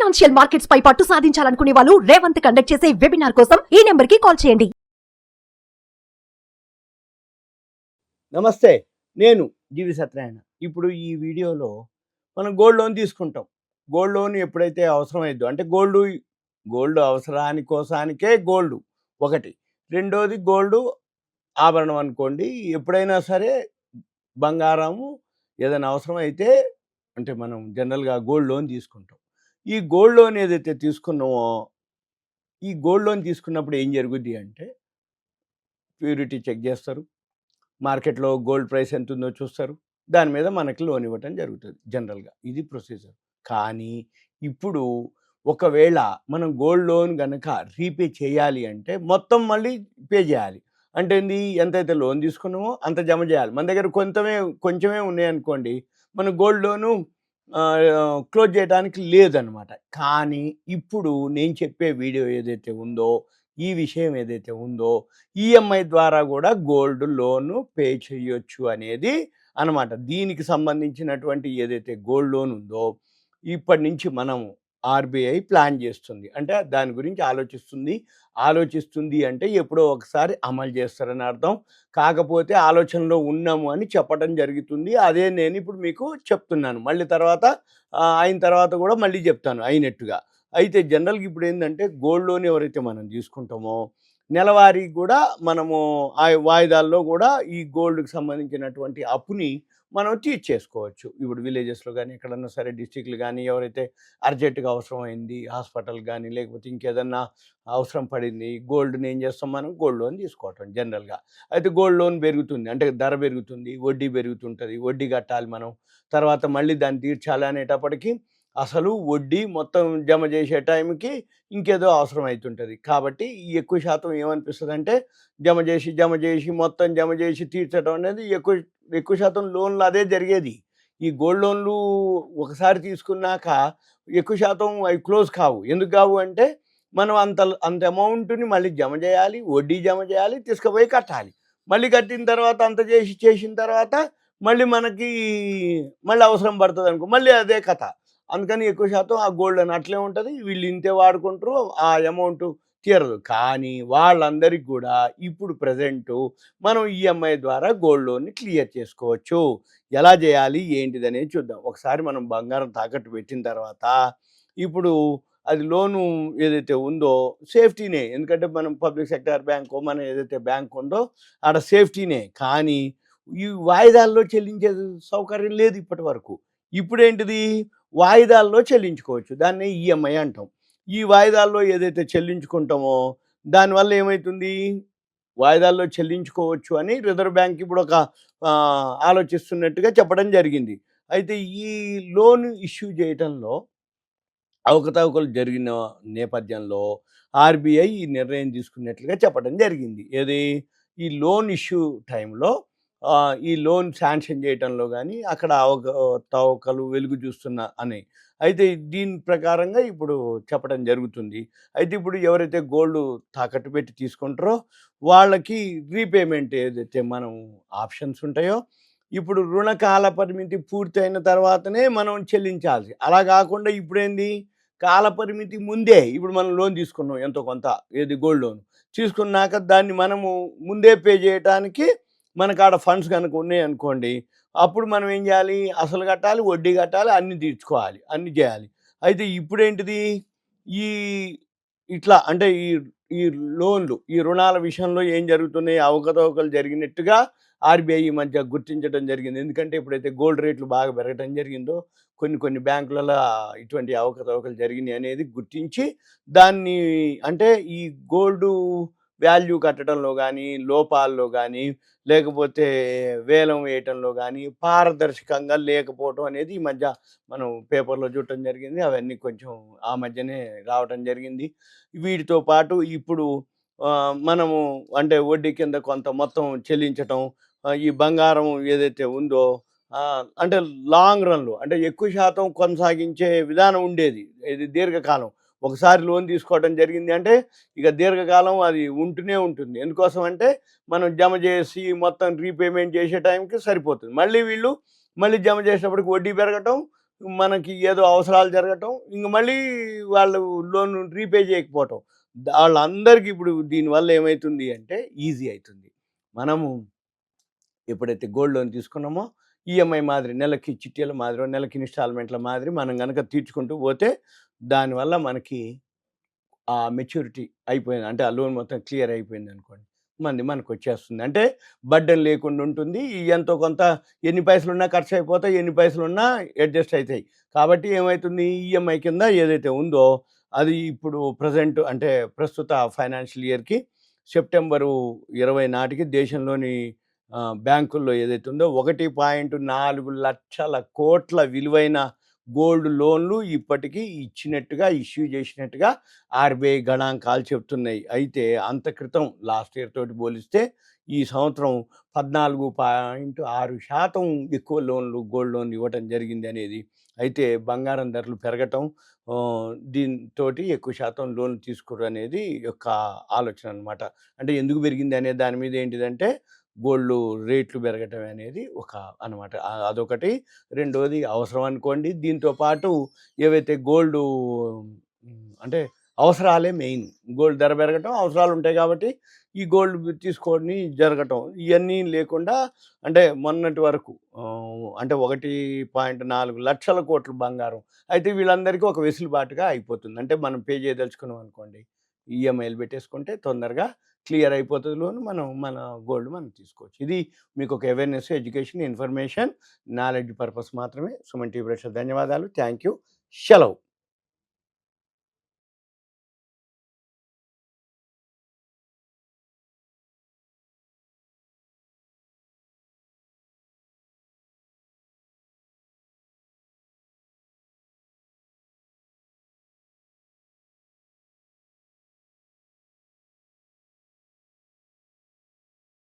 Financial markets పై పట్టు సాధించాలనుకునే వాళ్ళు Revanth conduct చేసే వెబినార్ కోసం ఈ నెంబర్ కి కాల్ చేయండి. నమస్తే, నేను జీవి సత్యనారాయణ. ఇప్పుడు ఈ వీడియోలో మనం గోల్డ్ లోన్ తీసుకుంటాం. గోల్డ్ లోన్ ఎప్పుడైతే అవసరమైద్దో అంటే గోల్డ్ అవసరాని కోసానికే గోల్డ్ ఒకటి. రెండోది గోల్డ్ ఆభరణం అనుకోండి. ఎప్పుడైనా సరే బంగారము ఏదైనా అవసరమైతే అంటే మనం జనరల్గా గోల్డ్ లోన్ తీసుకుంటాం. ఈ గోల్డ్ లోన్ ఏదైతే తీసుకున్నామో ఈ గోల్డ్ లోన్ తీసుకున్నప్పుడు ఏం జరుగుద్ది అంటే ప్యూరిటీ చెక్ చేస్తారు, మార్కెట్లో గోల్డ్ ప్రైస్ ఎంత ఉందో చూస్తారు, దాని మీద మనకి లోన్ ఇవ్వటం జరుగుతుంది జనరల్గా. ఇది ప్రొసీజర్. కానీ ఇప్పుడు ఒకవేళ మనం గోల్డ్ లోన్ కనుక రీపే చేయాలి అంటే మొత్తం మళ్ళీ పే చేయాలి. అంటే ఏంది, ఎంతైతే లోన్ తీసుకున్నామో అంత జమ చేయాలి. మన దగ్గర కొంచెమే ఉన్నాయనుకోండి, మన గోల్డ్ లోను క్లోజ్ చేయడానికి లేదనమాట. కానీ ఇప్పుడు నేను చెప్పే వీడియో ఏదైతే ఉందో, ఈ విషయం ఏదైతే ఉందో, ఈఎంఐ ద్వారా కూడా గోల్డ్ లోను పే చేయొచ్చు అనేది అనమాట. దీనికి సంబంధించినటువంటి ఏదైతే గోల్డ్ లోన్ ఉందో ఇప్పటి నుంచి మనం ఆర్బీఐ ప్లాన్ చేస్తుంది, అంటే దాని గురించి ఆలోచిస్తుంది అంటే ఎప్పుడో ఒకసారి అమలు చేస్తారని అర్థం. కాకపోతే ఆలోచనలో ఉన్నాము అని చెప్పడం జరుగుతుంది. అదే నేను ఇప్పుడు మీకు చెప్తున్నాను. మళ్ళీ తర్వాత అయిన తర్వాత కూడా మళ్ళీ చెప్తాను అయినట్టుగా. అయితే జనరల్గా ఇప్పుడు ఏంటంటే గోల్డ్ లోన్ ఎవరైతే మనం తీసుకుంటామో నెలవారీ కూడా మనము ఆ వాయిదాల్లో కూడా ఈ గోల్డ్కి సంబంధించినటువంటి అప్పుని మనం తీర్చేసుకోవచ్చు. ఇప్పుడు విలేజెస్లో కానీ ఎక్కడన్నా సరే డిస్టిక్లు కానీ ఎవరైతే అర్జెంటుగా అవసరమైంది, హాస్పిటల్ కానీ లేకపోతే ఇంకేదన్నా అవసరం పడింది, గోల్డ్ని ఏం చేస్తాం, మనం గోల్డ్ లోన్ తీసుకోవటం జనరల్గా. అయితే గోల్డ్ లోన్ పెరుగుతుంది అంటే ధర పెరుగుతుంది, వడ్డీ పెరుగుతుంటుంది, వడ్డీ కట్టాలి మనం. తర్వాత మళ్ళీ దాన్ని తీర్చాలి అనేటప్పటికీ అసలు వడ్డీ మొత్తం జమ చేసే టైంకి ఇంకేదో అవసరం అవుతుంటుంది. కాబట్టి ఎక్కువ శాతం ఏమనిపిస్తుంది అంటే జమ చేసి తీర్చడం అనేది ఎక్కువ శాతం లోన్లు అదే జరిగేది. ఈ గోల్డ్ లోన్లు ఒకసారి తీసుకున్నాక ఎక్కువ శాతం అవి క్లోజ్ కావు. ఎందుకు కావు అంటే మనం అంత అమౌంట్ని మళ్ళీ జమ చేయాలి, వడ్డీ జమ చేయాలి, తీసుకుపోయి కట్టాలి. మళ్ళీ కట్టిన తర్వాత అంత చేసిన తర్వాత మళ్ళీ మనకి మళ్ళీ అవసరం పడుతుంది అనుకో, మళ్ళీ అదే కథ. అందుకని ఎక్కువ శాతం ఆ గోల్డ్ అని అట్లే ఉంటుంది. వీళ్ళు ఇంతే వాడుకుంటారు, ఆ అమౌంట్ తీరదు. కానీ వాళ్ళందరికీ కూడా ఇప్పుడు ప్రజెంటు మనం ఈఎంఐ ద్వారా గోల్డ్ లోన్ని క్లియర్ చేసుకోవచ్చు. ఎలా చేయాలి ఏంటిదనేది చూద్దాం. ఒకసారి మనం బంగారం తాకట్టు పెట్టిన తర్వాత ఇప్పుడు అది లోను ఏదైతే ఉందో సేఫ్టీనే. ఎందుకంటే మనం పబ్లిక్ సెక్టార్ బ్యాంకు, మనం ఏదైతే బ్యాంక్ ఉందో ఆడ సేఫ్టీనే. కానీ ఈ వాయిదాల్లో చెల్లించే సౌకర్యం లేదు ఇప్పటి వరకు. ఇప్పుడేంటిది, వాయిదాల్లో చెల్లించుకోవచ్చు. దాన్ని ఈఎంఐ అంటాం. ఈ వాయిదాల్లో ఏదైతే చెల్లించుకుంటామో దానివల్ల ఏమవుతుంది, వాయిదాల్లో చెల్లించుకోవచ్చు అని రిజర్వ్ బ్యాంక్ ఇప్పుడు ఒక ఆలోచిస్తున్నట్టుగా చెప్పడం జరిగింది. అయితే ఈ లోన్ ఇష్యూ చేయటంలో అవకతవకలు జరిగిన నేపథ్యంలో ఆర్బీఐ ఈ నిర్ణయం తీసుకున్నట్లుగా చెప్పడం జరిగింది. ఏది, ఈ లోన్ ఇష్యూ టైంలో ఈ లోన్ శాంక్షన్ చేయటంలో కానీ అక్కడ అవకతవకలు వెలుగు చూస్తున్న అని. అయితే దీని ప్రకారంగా ఇప్పుడు చెప్పడం జరుగుతుంది. అయితే ఇప్పుడు ఎవరైతే గోల్డ్ తాకట్టు పెట్టి తీసుకుంటారో వాళ్ళకి రీపేమెంట్ ఏదైతే మనం ఆప్షన్స్ ఉంటాయో, ఇప్పుడు రుణకాల పరిమితి పూర్తయిన తర్వాతనే మనం చెల్లించాల్సి. అలా కాకుండా ఇప్పుడేంది, కాలపరిమితి ముందే ఇప్పుడు మనం లోన్ తీసుకున్నాం ఎంతో కొంత, ఏది గోల్డ్ లోన్ తీసుకున్నాక దాన్ని మనము ముందే పే చేయడానికి మనకు ఆడ ఫండ్స్ కనుక ఉన్నాయి అనుకోండి, అప్పుడు మనం ఏం చేయాలి, అసలు కట్టాలి, వడ్డీ కట్టాలి, అన్నీ తీర్చుకోవాలి, అన్నీ చేయాలి. అయితే ఇప్పుడేంటిది, ఈ ఇట్లా అంటే ఈ లోన్లు, ఈ రుణాల విషయంలో ఏం జరుగుతున్నాయి, అవకతవకలు జరిగినట్టుగా ఆర్బీఐ ఈ మధ్య గుర్తించడం జరిగింది. ఎందుకంటే ఎప్పుడైతే గోల్డ్ రేట్లు బాగా పెరగడం జరిగిందో కొన్ని బ్యాంకులలో ఇటువంటి అవకతవకలు జరిగినాయి అనేది గుర్తించి దాన్ని అంటే ఈ గోల్డ్ వాల్యూ కట్టడంలో కానీ, లోపాల్లో కానీ, లేకపోతే వేలం వేయటంలో కానీ పారదర్శకంగా లేకపోవటం అనేది ఈ మధ్య మనం పేపర్లో చూడటం జరిగింది. అవన్నీ కొంచెం ఆ మధ్యనే రావటం జరిగింది. వీటితో పాటు ఇప్పుడు మనము అంటే వడ్డీ కింద కొంత మొత్తం చెల్లించటం, ఈ బంగారం ఏదైతే ఉందో అంటే లాంగ్ రన్లో అంటే ఎక్కువ శాతం కొనసాగించే విధానం ఉండేది. ఇది దీర్ఘకాలం ఒకసారి లోన్ తీసుకోవడం జరిగింది అంటే ఇక దీర్ఘకాలం అది ఉంటూనే ఉంటుంది. ఎందుకోసం అంటే మనం జమ చేసి మొత్తం రీపేమెంట్ చేసే టైంకి సరిపోతుంది. మళ్ళీ వీళ్ళు జమ చేసేటప్పటికి వడ్డీ పెరగటం, మనకి ఏదో అవసరాలు జరగటం, ఇంక మళ్ళీ వాళ్ళు లోన్ రీపే చేయకపోవటం. వాళ్ళందరికీ ఇప్పుడు దీనివల్ల ఏమైతుంది అంటే ఈజీ అవుతుంది. మనము ఎప్పుడైతే గోల్డ్ లోన్ తీసుకున్నామో ఈఎంఐ మాదిరి నెలకి చిట్టీల మాదిరి, నెలకి ఇన్‌స్టాల్‌మెంట్‌ల మాదిరి మనం గనక తీర్చుకుంటూ పోతే దానివల్ల మనకి ఆ మెచ్యూరిటీ అయిపోయింది. అంటే ఆ లోన్ మొత్తం క్లియర్ అయిపోయిందనుకోండి. మనకొచ్చేస్తుంది. అంటే బర్డెన్ లేకుండా ఉంటుంది. ఈ ఎంతో కొంత ఎన్ని పైసలున్నా ఖర్చయిపోతాయి. ఎన్ని పైసలున్నా అడ్జస్ట్ అయితాయి. కాబట్టి ఏమైతుంది ఈఎంఐ కింద ఏదైతే ఉందో అది ఇప్పుడు ప్రెజెంట్ అంటే ప్రస్తుత ఫైనాన్షియల్ ఇయర్‌కి సెప్టెంబరు 20 నాటికి దేశంలోని బ్యాంకుల్లో ఏదైతే ఉందో 1.4 లక్షల కోట్ల విలువైన గోల్డ్ లోన్లు ఇప్పటికీ ఇచ్చినట్టుగా, ఇష్యూ చేసినట్టుగా ఆర్‌బీఐ గణాంకాలు చెప్తున్నాయి. అయితే అంత క్రితం లాస్ట్ ఇయర్ తోటి పోలిస్తే ఈ సంవత్సరం 14.6% ఎక్కువ లోన్లు గోల్డ్ లోన్లు ఇవ్వటం జరిగింది అనేది. అయితే బంగారం ధరలు పెరగటం దీనితోటి ఎక్కువ శాతం లోన్లు తీసుకుర్రు అనేది యొక్క ఆలోచన అనమాట. అంటే ఎందుకు పెరిగింది అనే దాని మీద ఏంటిదంటే గోల్డ్ రేట్లు పెరగటం అనేది ఒక అనమాట. అదొకటి. రెండోది అవసరం అనుకోండి. దీంతో పాటు ఏవైతే గోల్డు అంటే అవసరాలే మెయిన్. గోల్డ్ ధర పెరగటం అవసరాలు ఉంటాయి కాబట్టి ఈ గోల్డ్ తీసుకొని జరగటం ఇవన్నీ లేకుండా అంటే మొన్నటి వరకు అంటే 1.4 లక్షల కోట్ల బంగారం. అయితే వీళ్ళందరికీ ఒక వెసులుబాటుగా అయిపోతుంది. అంటే మనం పే చేయదలుచుకున్నాం అనుకోండి, ఈఎంఐలు పెట్టేసుకుంటే తొందరగా క్లియర్ అయిపోతుంది లోన్. మన గోల్డ్ మనం తీసుకోవచ్చు. ఇది మీకు ఒక awareness, education, information, knowledge purpose మాత్రమే. సుమన్ టీవీ ప్రేక్షకులకు ధన్యవాదాలు. Thank you. సెలవు.